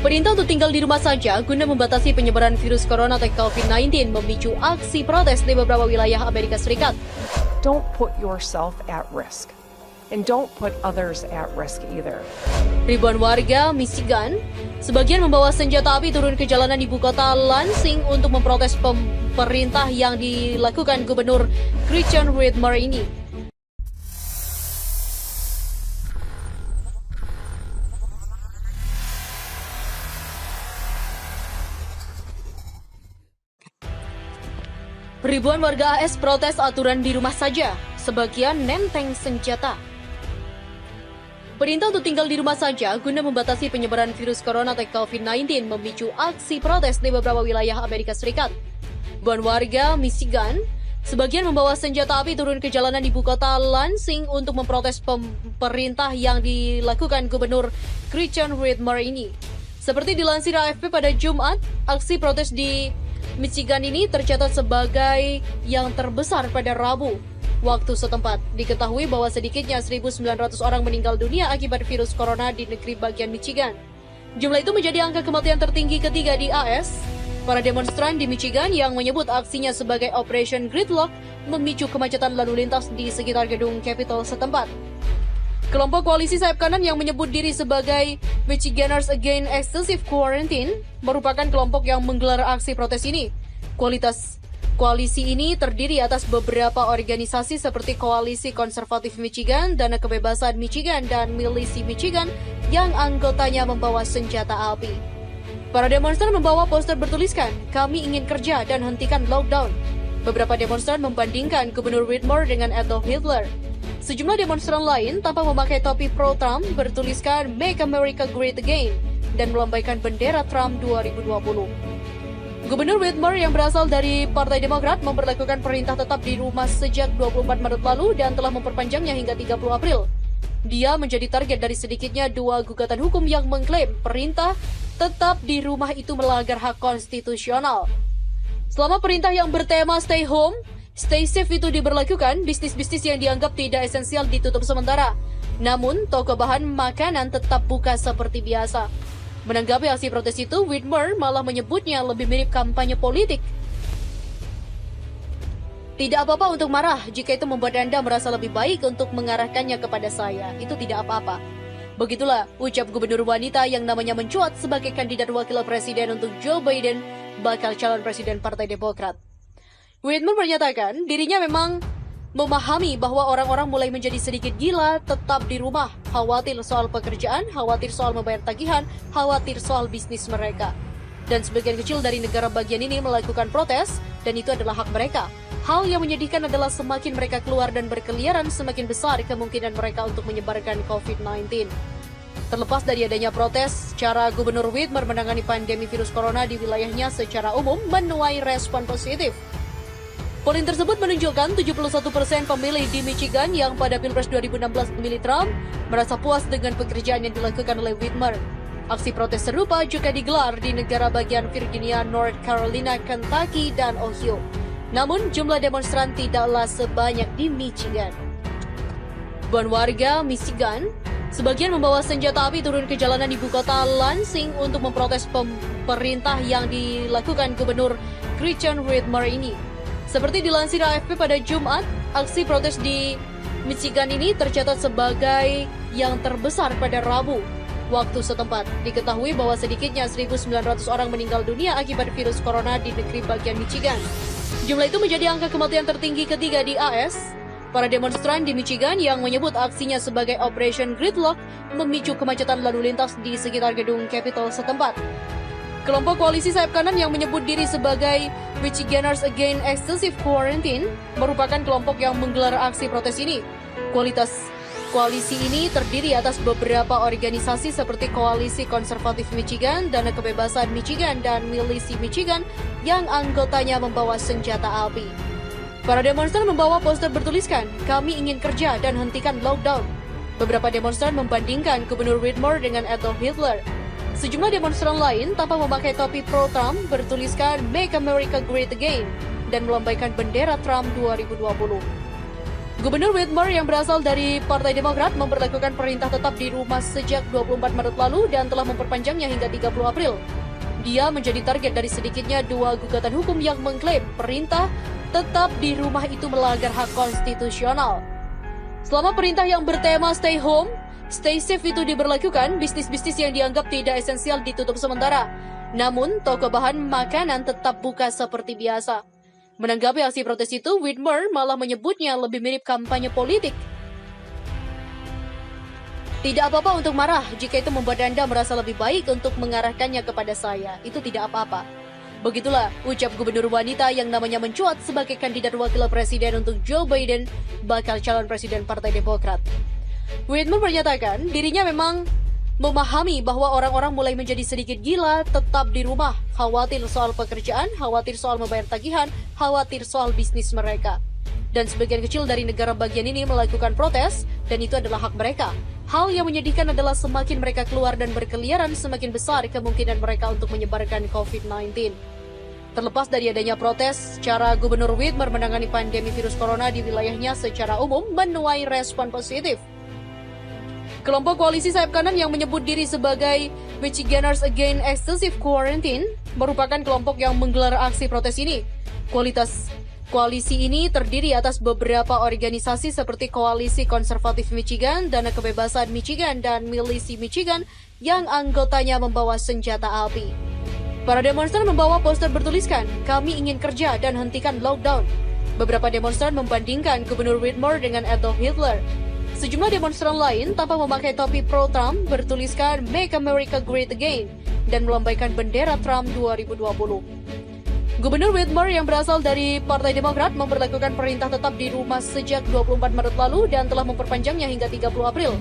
Perintah untuk tinggal di rumah saja guna membatasi penyebaran virus corona atau COVID-19 memicu aksi protes di beberapa wilayah Amerika Serikat. Don't put yourself at risk. And don't put others at risk either. Ribuan warga Michigan, sebagian membawa senjata api turun ke jalanan ibu kota Lansing untuk memprotes pemerintah yang dilakukan Gubernur Gretchen Whitmer ini. Ribuan warga AS protes aturan di rumah saja, sebagian nenteng senjata. Perintah untuk tinggal di rumah saja guna membatasi penyebaran virus corona atau COVID-19 memicu aksi protes di beberapa wilayah Amerika Serikat. Ribuan warga Michigan, sebagian membawa senjata api turun ke jalanan ibu kota Lansing untuk memprotes pemerintah yang dilakukan Gubernur Gretchen Whitmer ini. Seperti dilansir AFP pada Jumat, aksi protes di Michigan ini tercatat sebagai yang terbesar pada Rabu waktu setempat. Diketahui bahwa sedikitnya 1.900 orang meninggal dunia akibat virus corona di negeri bagian Michigan. Jumlah itu menjadi angka kematian tertinggi ketiga di AS. Para demonstran di Michigan yang menyebut aksinya sebagai Operation Gridlock memicu kemacetan lalu lintas di sekitar gedung Capitol setempat. Kelompok koalisi sayap kanan yang menyebut diri sebagai Michiganders Against Excessive Quarantine merupakan kelompok yang menggelar aksi protes ini. Koalisi ini terdiri atas beberapa organisasi seperti Koalisi Konservatif Michigan, Dana Kebebasan Michigan, dan Milisi Michigan yang anggotanya membawa senjata api. Para demonstran membawa poster bertuliskan, "Kami ingin kerja dan hentikan lockdown." Beberapa demonstran membandingkan Gubernur Whitmer dengan Adolf Hitler. Sejumlah demonstran lain tanpa memakai topi pro-Trump bertuliskan Make America Great Again dan melambaikan bendera Trump 2020. Gubernur Whitmer yang berasal dari Partai Demokrat memberlakukan perintah tetap di rumah sejak 24 Maret lalu dan telah memperpanjangnya hingga 30 April. Dia menjadi target dari sedikitnya 2 gugatan hukum yang mengklaim perintah tetap di rumah itu melanggar hak konstitusional. Selama perintah yang bertema Stay Home, Stay Safe itu diberlakukan, bisnis-bisnis yang dianggap tidak esensial ditutup sementara. Namun, toko bahan makanan tetap buka seperti biasa. Menanggapi aksi protes itu, Whitmer malah menyebutnya lebih mirip kampanye politik. Tidak apa-apa untuk marah jika itu membuat Anda merasa lebih baik untuk mengarahkannya kepada saya. Itu tidak apa-apa. Begitulah ucap gubernur wanita yang namanya mencuat sebagai kandidat wakil presiden untuk Joe Biden, bakal calon presiden Partai Demokrat. Whitmer menyatakan dirinya memang memahami bahwa orang-orang mulai menjadi sedikit gila tetap di rumah, khawatir soal pekerjaan, khawatir soal membayar tagihan, khawatir soal bisnis mereka. Dan sebagian kecil dari negara bagian ini melakukan protes, dan itu adalah hak mereka. Hal yang menyedihkan adalah semakin mereka keluar dan berkeliaran, semakin besar kemungkinan mereka untuk menyebarkan COVID-19. Terlepas dari adanya protes, cara Gubernur Whitmer menangani pandemi virus corona di wilayahnya secara umum menuai respon positif. Polling tersebut menunjukkan 71% pemilih di Michigan yang pada Pilpres 2016 memilih Trump merasa puas dengan pekerjaan yang dilakukan oleh Whitmer. Aksi protes serupa juga digelar di negara bagian Virginia, North Carolina, Kentucky, dan Ohio. Namun, jumlah demonstran tidaklah sebanyak di Michigan. Ribuan warga Michigan, sebagian membawa senjata api turun ke jalanan ibu kota Lansing untuk memprotes pemerintah yang dilakukan Gubernur Gretchen Whitmer ini. Seperti dilansir AFP pada Jumat, aksi protes di Michigan ini tercatat sebagai yang terbesar pada Rabu waktu setempat. Diketahui bahwa sedikitnya 1.900 orang meninggal dunia akibat virus corona di negeri bagian Michigan. Jumlah itu menjadi angka kematian tertinggi ketiga di AS. Para demonstran di Michigan yang menyebut aksinya sebagai Operation Gridlock memicu kemacetan lalu lintas di sekitar gedung Capitol setempat. Kelompok koalisi sayap kanan yang menyebut diri sebagai Michiganders Against Excessive Quarantine merupakan kelompok yang menggelar aksi protes ini. Koalisi ini terdiri atas beberapa organisasi seperti Koalisi Konservatif Michigan, Dana Kebebasan Michigan, dan Milisi Michigan yang anggotanya membawa senjata api. Para demonstran membawa poster bertuliskan, "Kami ingin kerja dan hentikan lockdown." Beberapa demonstran membandingkan Gubernur Whitmer dengan Adolf Hitler. Sejumlah demonstran lain tanpa memakai topi pro-Trump bertuliskan Make America Great Again dan melambaikan bendera Trump 2020. Gubernur Whitmer yang berasal dari Partai Demokrat memberlakukan perintah tetap di rumah sejak 24 Maret lalu dan telah memperpanjangnya hingga 30 April. Dia menjadi target dari sedikitnya 2 gugatan hukum yang mengklaim perintah tetap di rumah itu melanggar hak konstitusional. Selama perintah yang bertema stay home, stay safe itu diberlakukan, bisnis-bisnis yang dianggap tidak esensial ditutup sementara. Namun, toko bahan makanan tetap buka seperti biasa. Menanggapi aksi protes itu, Whitmer malah menyebutnya lebih mirip kampanye politik. Tidak apa-apa untuk marah jika itu membuat Anda merasa lebih baik untuk mengarahkannya kepada saya. Itu tidak apa-apa. Begitulah ucap gubernur wanita yang namanya mencuat sebagai kandidat wakil presiden untuk Joe Biden, bakal calon presiden Partai Demokrat. Whitmer menyatakan dirinya memang memahami bahwa orang-orang mulai menjadi sedikit gila tetap di rumah, khawatir soal pekerjaan, khawatir soal membayar tagihan, khawatir soal bisnis mereka. Dan sebagian kecil dari negara bagian ini melakukan protes, dan itu adalah hak mereka. Hal yang menyedihkan adalah semakin mereka keluar dan berkeliaran, semakin besar kemungkinan mereka untuk menyebarkan COVID-19. Terlepas dari adanya protes, cara Gubernur Whitmer menangani pandemi virus corona di wilayahnya secara umum menuai respon positif. Kelompok koalisi sayap kanan yang menyebut diri sebagai Michiganders Against Excessive Quarantine merupakan kelompok yang menggelar aksi protes ini. Koalisi ini terdiri atas beberapa organisasi seperti Koalisi Konservatif Michigan, Dana Kebebasan Michigan, dan Milisi Michigan yang anggotanya membawa senjata api. Para demonstran membawa poster bertuliskan, "Kami ingin kerja dan hentikan lockdown." Beberapa demonstran membandingkan Gubernur Whitmer dengan Adolf Hitler. Sejumlah demonstran lain tanpa memakai topi pro-Trump bertuliskan Make America Great Again dan melambaikan bendera Trump 2020. Gubernur Whitmer yang berasal dari Partai Demokrat memberlakukan perintah tetap di rumah sejak 24 Maret lalu dan telah memperpanjangnya hingga 30 April.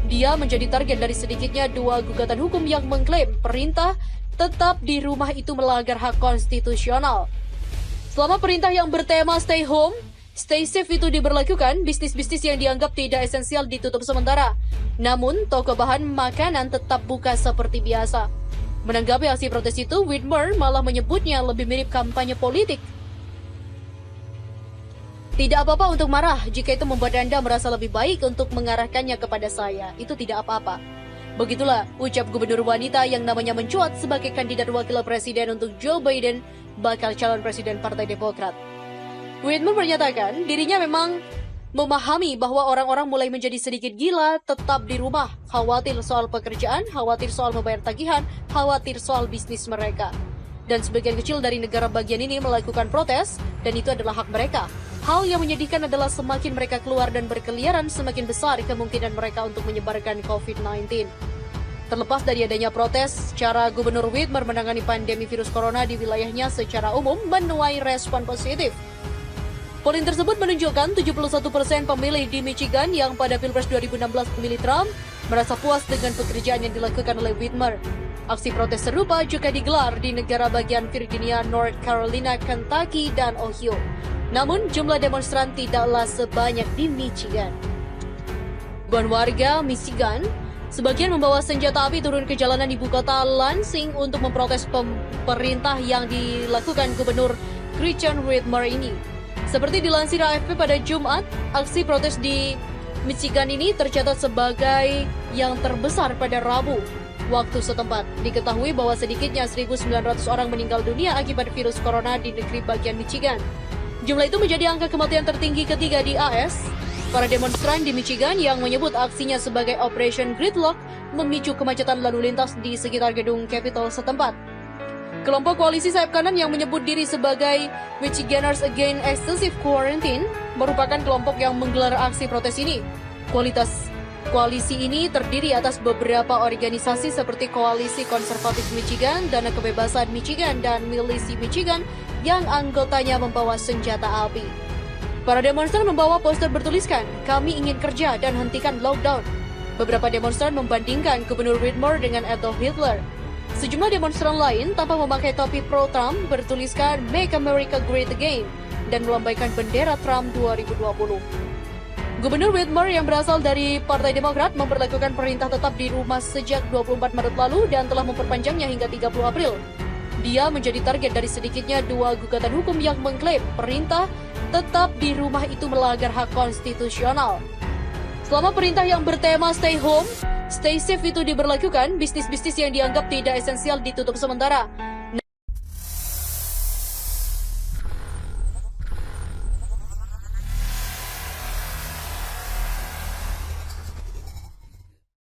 Dia menjadi target dari sedikitnya 2 gugatan hukum yang mengklaim perintah tetap di rumah itu melanggar hak konstitusional. Selama perintah yang bertema stay home, stay safe itu diberlakukan, bisnis-bisnis yang dianggap tidak esensial ditutup sementara. Namun, toko bahan makanan tetap buka seperti biasa. Menanggapi aksi protes itu, Whitmer malah menyebutnya lebih mirip kampanye politik. Tidak apa-apa untuk marah jika itu membuat Anda merasa lebih baik untuk mengarahkannya kepada saya. Itu tidak apa-apa. Begitulah ucap gubernur wanita yang namanya mencuat sebagai kandidat wakil presiden untuk Joe Biden, bakal calon presiden Partai Demokrat. Whitmer menyatakan dirinya memang memahami bahwa orang-orang mulai menjadi sedikit gila tetap di rumah, khawatir soal pekerjaan, khawatir soal membayar tagihan, khawatir soal bisnis mereka. Dan sebagian kecil dari negara bagian ini melakukan protes, dan itu adalah hak mereka. Hal yang menyedihkan adalah semakin mereka keluar dan berkeliaran, semakin besar kemungkinan mereka untuk menyebarkan COVID-19. Terlepas dari adanya protes, cara Gubernur Whitmer menangani pandemi virus corona di wilayahnya secara umum menuai respon positif. Polling tersebut menunjukkan 71% pemilih di Michigan yang pada Pilpres 2016 memilih Trump merasa puas dengan pekerjaan yang dilakukan oleh Whitmer. Aksi protes serupa juga digelar di negara bagian Virginia, North Carolina, Kentucky, dan Ohio. Namun, jumlah demonstran tidaklah sebanyak di Michigan. Ribuan warga Michigan, sebagian membawa senjata api turun ke jalanan ibu kota Lansing untuk memprotes pemerintah yang dilakukan Gubernur Gretchen Whitmer ini. Seperti dilansir AFP pada Jumat, aksi protes di Michigan ini tercatat sebagai yang terbesar pada Rabu waktu setempat. Diketahui bahwa sedikitnya 1.900 orang meninggal dunia akibat virus corona di negeri bagian Michigan. Jumlah itu menjadi angka kematian tertinggi ketiga di AS. Para demonstran di Michigan yang menyebut aksinya sebagai Operation Gridlock memicu kemacetan lalu lintas di sekitar gedung Capitol setempat. Kelompok koalisi sayap kanan yang menyebut diri sebagai Michiganders Against Excessive Quarantine merupakan kelompok yang menggelar aksi protes ini. Koalisi ini terdiri atas beberapa organisasi seperti Koalisi Konservatif Michigan, Dana Kebebasan Michigan, dan Milisi Michigan yang anggotanya membawa senjata api. Para demonstran membawa poster bertuliskan, "Kami ingin kerja dan hentikan lockdown." Beberapa demonstran membandingkan Gubernur Whitmer dengan Adolf Hitler. Sejumlah demonstran lain tanpa memakai topi pro-Trump bertuliskan Make America Great Again dan melambaikan bendera Trump 2020. Gubernur Whitmer yang berasal dari Partai Demokrat memberlakukan perintah tetap di rumah sejak 24 Maret lalu dan telah memperpanjangnya hingga 30 April. Dia menjadi target dari sedikitnya 2 gugatan hukum yang mengklaim perintah tetap di rumah itu melanggar hak konstitusional. Selama perintah yang bertema stay home, stay safe itu diberlakukan, bisnis-bisnis yang dianggap tidak esensial ditutup sementara.